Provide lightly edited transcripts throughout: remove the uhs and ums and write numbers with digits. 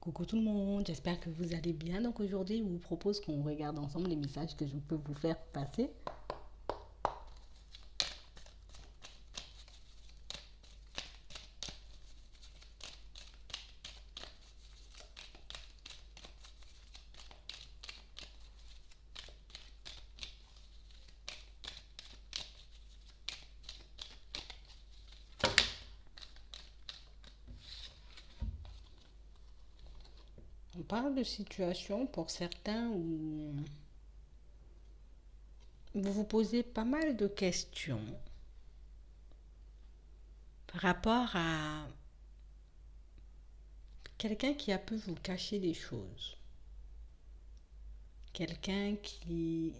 Coucou tout le monde, j'espère que vous allez bien. Donc aujourd'hui, je vous propose qu'on regarde ensemble les messages que je peux vous faire passer. On parle de situations pour certains où vous vous posez pas mal de questions par rapport à quelqu'un qui a pu vous cacher des choses. Quelqu'un qui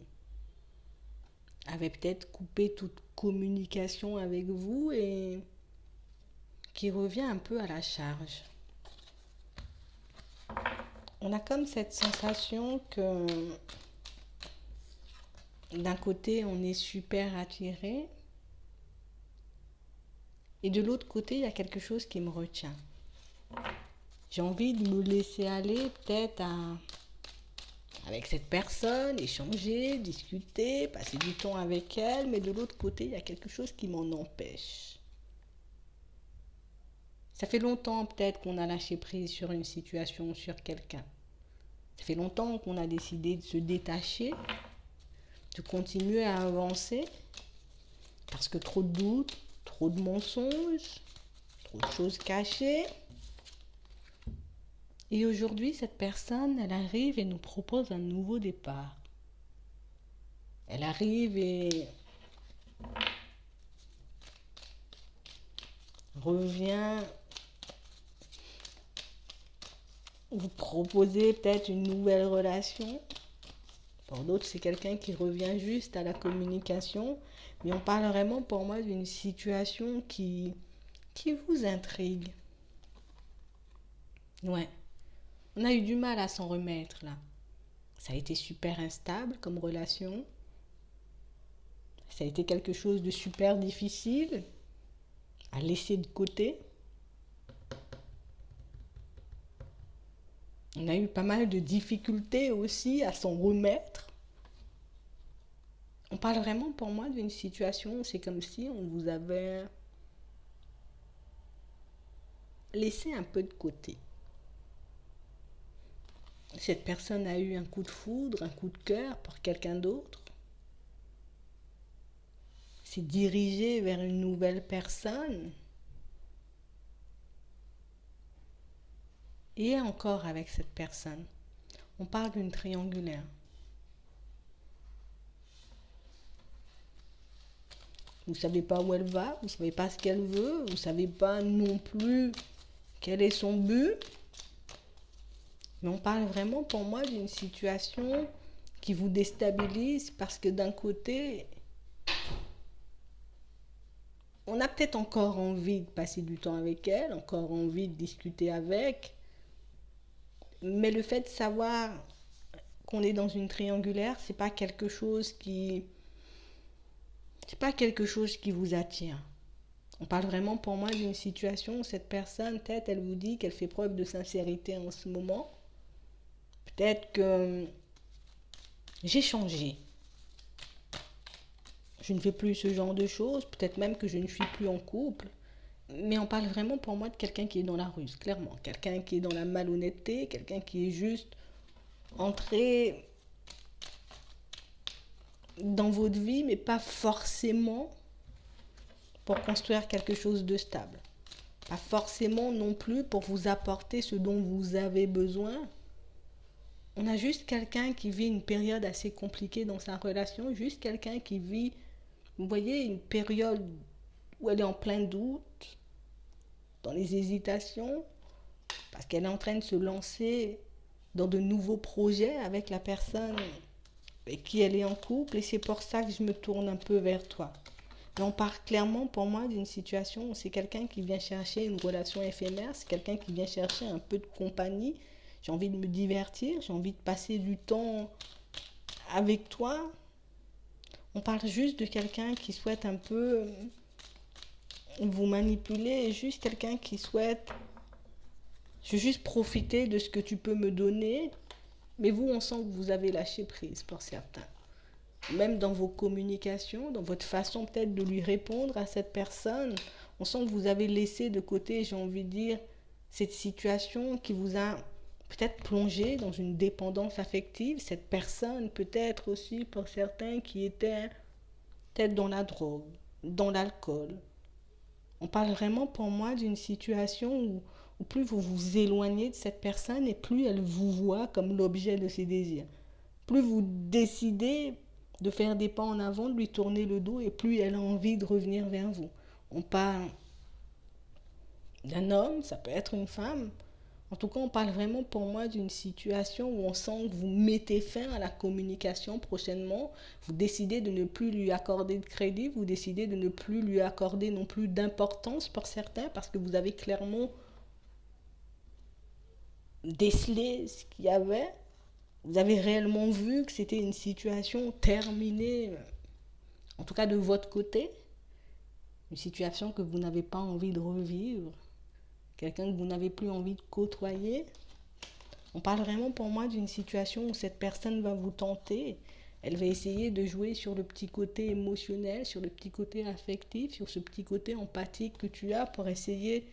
avait peut-être coupé toute communication avec vous et qui revient un peu à la charge. On a comme cette sensation que d'un côté on est super attiré et de l'autre côté il y a quelque chose qui me retient. J'ai envie de me laisser aller peut-être avec cette personne, échanger, discuter, passer du temps avec elle, mais de l'autre côté il y a quelque chose qui m'en empêche. Ça fait longtemps peut-être qu'on a lâché prise sur une situation, sur quelqu'un. Ça fait longtemps qu'on a décidé de se détacher, de continuer à avancer, parce que trop de doutes, trop de mensonges, trop de choses cachées. Et aujourd'hui, cette personne, elle arrive et nous propose un nouveau départ. Elle arrive et revient vous proposer peut-être une nouvelle relation. Pour d'autres, c'est quelqu'un qui revient juste à la communication. Mais on parle vraiment pour moi d'une situation qui vous intrigue. Ouais, on a eu du mal à s'en remettre là. Ça a été super instable comme relation. Ça a été quelque chose de super difficile à laisser de côté. On a eu pas mal de difficultés aussi à s'en remettre. On parle vraiment pour moi d'une situation, c'est comme si on vous avait laissé un peu de côté. Cette personne a eu un coup de foudre, un coup de cœur pour quelqu'un d'autre. S'est dirigée vers une nouvelle personne. Et encore avec cette personne. On parle d'une triangulaire. Vous ne savez pas où elle va, vous ne savez pas ce qu'elle veut, vous ne savez pas non plus quel est son but. Mais on parle vraiment pour moi d'une situation qui vous déstabilise parce que d'un côté, on a peut-être encore envie de passer du temps avec elle, encore envie de discuter avec, mais le fait de savoir qu'on est dans une triangulaire, c'est pas quelque chose qui vous attire. On parle vraiment pour moi d'une situation où cette personne, peut-être elle vous dit qu'elle fait preuve de sincérité en ce moment. Peut-être que j'ai changé. Je ne fais plus ce genre de choses. Peut-être même que je ne suis plus en couple. Mais on parle vraiment pour moi de quelqu'un qui est dans la ruse, clairement. Quelqu'un qui est dans la malhonnêteté, quelqu'un qui est juste entré dans votre vie, mais pas forcément pour construire quelque chose de stable. Pas forcément non plus pour vous apporter ce dont vous avez besoin. On a juste quelqu'un qui vit une période assez compliquée dans sa relation, juste quelqu'un qui vit, vous voyez, une période où elle est en plein doute, dans les hésitations, parce qu'elle est en train de se lancer dans de nouveaux projets avec la personne avec qui elle est en couple, et c'est pour ça que je me tourne un peu vers toi. Mais on parle clairement pour moi d'une situation où c'est quelqu'un qui vient chercher une relation éphémère, c'est quelqu'un qui vient chercher un peu de compagnie. J'ai envie de me divertir, j'ai envie de passer du temps avec toi. On parle juste de quelqu'un qui souhaite un peu vous manipuler, juste quelqu'un qui souhaite Je veux juste profiter de ce que tu peux me donner. Mais vous, on sent que vous avez lâché prise pour certains. Même dans vos communications, dans votre façon peut-être de lui répondre à cette personne, on sent que vous avez laissé de côté, j'ai envie de dire, cette situation qui vous a peut-être plongé dans une dépendance affective. Cette personne peut-être aussi pour certains qui était peut-être dans la drogue, dans l'alcool. On parle vraiment pour moi d'une situation où plus vous vous éloignez de cette personne et plus elle vous voit comme l'objet de ses désirs. Plus vous décidez de faire des pas en avant, de lui tourner le dos et plus elle a envie de revenir vers vous. On parle d'un homme, ça peut être une femme. En tout cas, on parle vraiment pour moi d'une situation où on sent que vous mettez fin à la communication prochainement. Vous décidez de ne plus lui accorder de crédit, vous décidez de ne plus lui accorder non plus d'importance pour certains parce que vous avez clairement décelé ce qu'il y avait. Vous avez réellement vu que c'était une situation terminée, en tout cas de votre côté, une situation que vous n'avez pas envie de revivre, quelqu'un que vous n'avez plus envie de côtoyer. On parle vraiment pour moi d'une situation où cette personne va vous tenter. Elle va essayer de jouer sur le petit côté émotionnel, sur le petit côté affectif, sur ce petit côté empathique que tu as pour essayer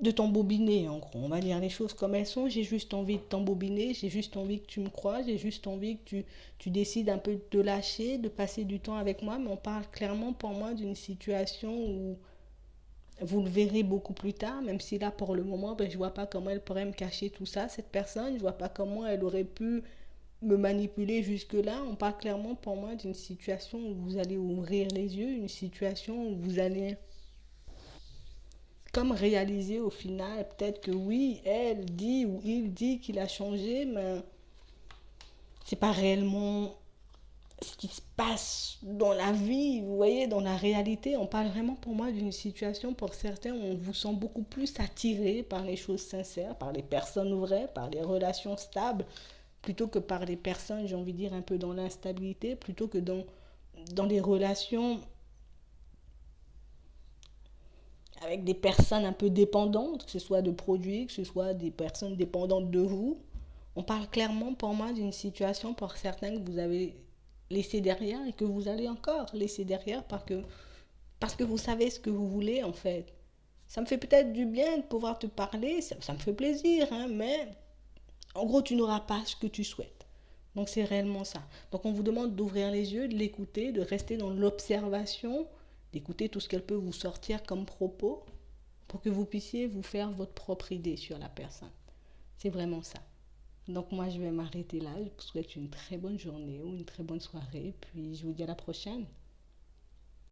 de t'embobiner, en gros. On va dire les choses comme elles sont. J'ai juste envie de t'embobiner, j'ai juste envie que tu me crois, j'ai juste envie que tu décides un peu de te lâcher, de passer du temps avec moi. Mais on parle clairement pour moi d'une situation où vous le verrez beaucoup plus tard, même si là, pour le moment, je ne vois pas comment elle pourrait me cacher tout ça, cette personne. Je ne vois pas comment elle aurait pu me manipuler jusque-là. On parle clairement pour moi d'une situation où vous allez ouvrir les yeux, une situation où vous allez comme réaliser au final, peut-être que oui, elle dit ou il dit qu'il a changé, mais c'est pas réellement ce qui se passe dans la vie, vous voyez, dans la réalité. On parle vraiment pour moi d'une situation pour certains où on vous sent beaucoup plus attiré par les choses sincères, par les personnes vraies, par les relations stables, plutôt que par les personnes, j'ai envie de dire, un peu dans l'instabilité, plutôt que dans les relations avec des personnes un peu dépendantes, que ce soit de produits, que ce soit des personnes dépendantes de vous. On parle clairement pour moi d'une situation pour certains que vous avez laissé derrière et que vous allez encore laisser derrière parce que vous savez ce que vous voulez en fait. Ça me fait peut-être du bien de pouvoir te parler, ça me fait plaisir, hein, mais en gros tu n'auras pas ce que tu souhaites. Donc c'est réellement ça. Donc on vous demande d'ouvrir les yeux, de l'écouter, de rester dans l'observation, d'écouter tout ce qu'elle peut vous sortir comme propos pour que vous puissiez vous faire votre propre idée sur la personne. C'est vraiment ça. Donc moi je vais m'arrêter là. Je vous souhaite une très bonne journée ou une très bonne soirée. Puis je vous dis à la prochaine.